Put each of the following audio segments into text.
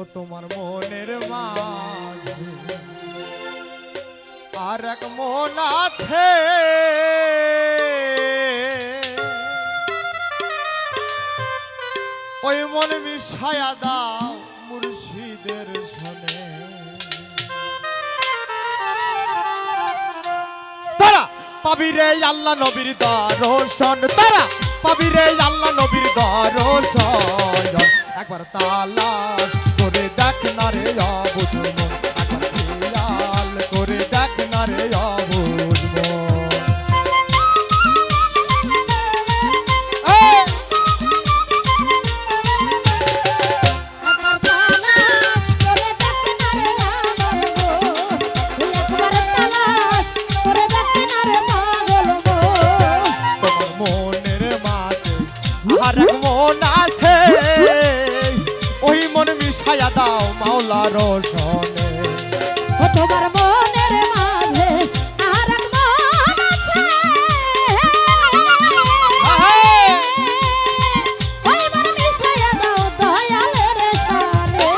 ও তোমার মনের মাঝে আর এক মন আছে, ওই মন মিশায়া দাও মুর্শিদের সনে। তারা পাবি রে আল্লাহ নবীর দর্শন, তারা পাবি রে আল্লাহ নবীর দর্শন। একবার তালাশ করে দেখ না রে অবুঝ মন, একবার খেয়াল করে দেখ না রে অবুঝ মন। আর এক মন আছে, ওই মন মিশায়া দাও মাওলার সনে। ও তোমার মনের মাঝে আর এক মন আছে, ওই মন মিশায়া দাও দয়ালের সনে।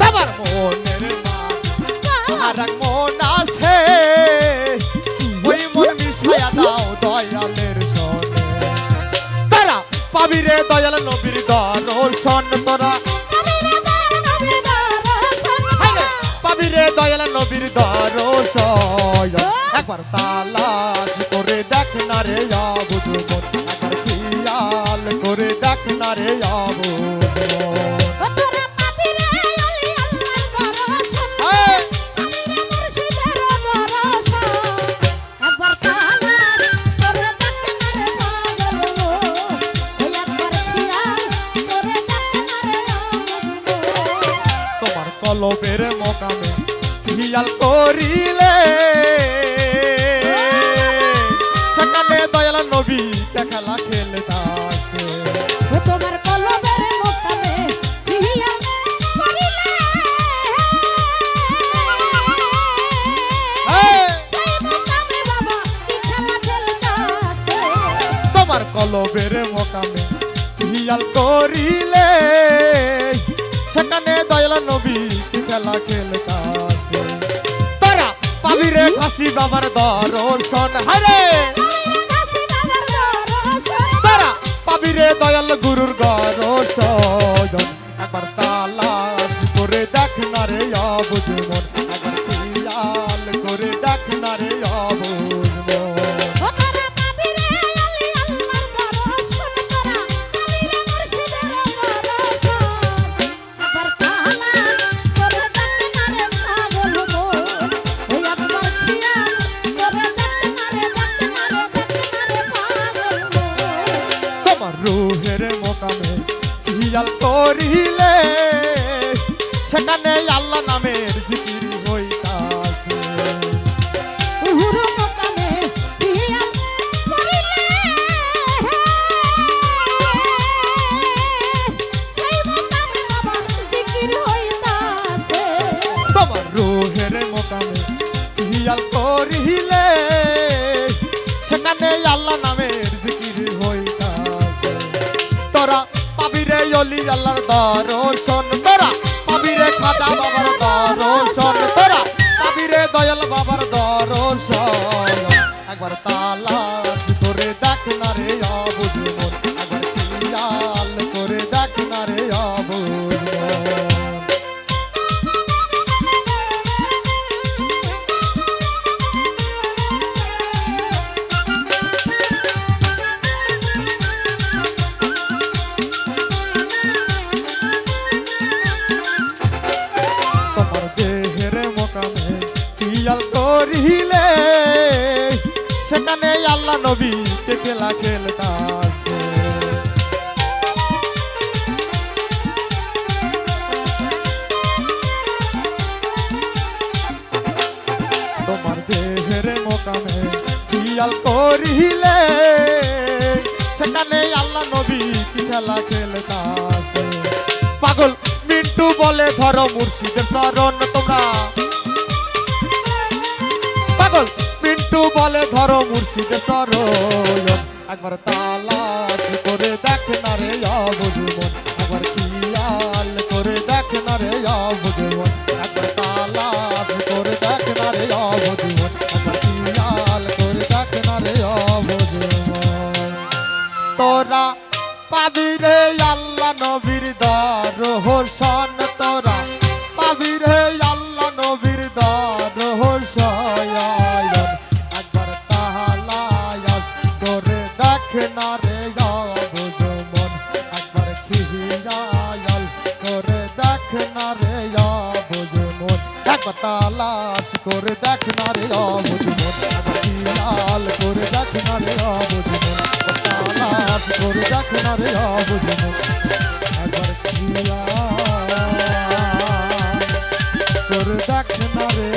তোমার মনের মাঝে আর এক মন আছে, ওই মন মিশায়া দাও দয়ালের সনে। তারা পাবি রে দয়াল নবীর দর্শন, তোরা পাবি রে দয়াল নবীর দর্শন। একবার তালাশ করে দেখ না রে অবুঝ মন, একবার খেয়াল করে দেখ না রে অবুঝ মন। কলবের মোকামে খেয়াল করিলে সেখানে দয়াল নবী খেলা খেলতাছে। তোমার কলবের মোকামে খেয়াল করিলে সেই মোকামে বাবা কি খেলা খেলতাছে। তোমার কলবের মোকামে খেয়াল করিলে সেখানে দয়াল নবী খেলা খেলতাছে। তারা পাবি রে কাশি বাবার দর্শন, হায়রে তারা পাবি রে দয়াল গুরুর দর্শন। একবার তালাশ করে দেখ না রে অবুঝ মন, একবার খেয়াল করে দেখ না রে অবুঝ মন। রুহের মোকামে খেয়াল করিলে সেখানে আল্লাহ নামের জিকির হইতাছে। তোমার রুহের মোকামে খেয়াল করিলে সেখানে আল্লাহ নামের জিকির হইতাছে। তোরা পাবি রে অলি আল্লাহর দর্শন, তোরা পাবি রে খাজা বাবার দর্শন, তোরা পাবি রে দয়াল বাবার দর্শন। একবার তালাশ করে দেখ না রে অবুঝ মন, একবার খেয়াল করে দেখ না রে অবুঝ মন। খেয়াল করিলে সেখানে আল্লাহ নবী খেলা খেলতাছে। তোমার দেহের মোকামে খেয়াল করিলে সেখানে আল্লাহ নবী খেলা খেলতাছে। পাগল মিন্টু বলে ধরো মুর্শিদের চরণ, তোমরা পাগল মিন্টু বলে ধরো মুর্শিদের চরণ। একবার তালাশ করে দেখ না রে অবুঝ মন, একবার খেয়াল করে দেখ না রে অবুঝমন একবার তালাশ করে দেখ না রে অবুঝমন একবার খেয়াল করে দেখ না রে অবুঝমন তোরা পাবি রে আল্লাহ নবীর দরশন তোরা পাবি রে আল্লাহ নবীর দরশন একবার তালাশ করে দেখ না রে অবুঝমন একবার খেয়াল করে দেখ না রে অবুঝমন একবার তালাশ করে দেখ না রে অবুঝমন একবার খেয়াল করে দেখ না রে অবুঝমন তালাশ করে দেখ না রে অবুঝমন একবার খেয়াল করে দেখ না রে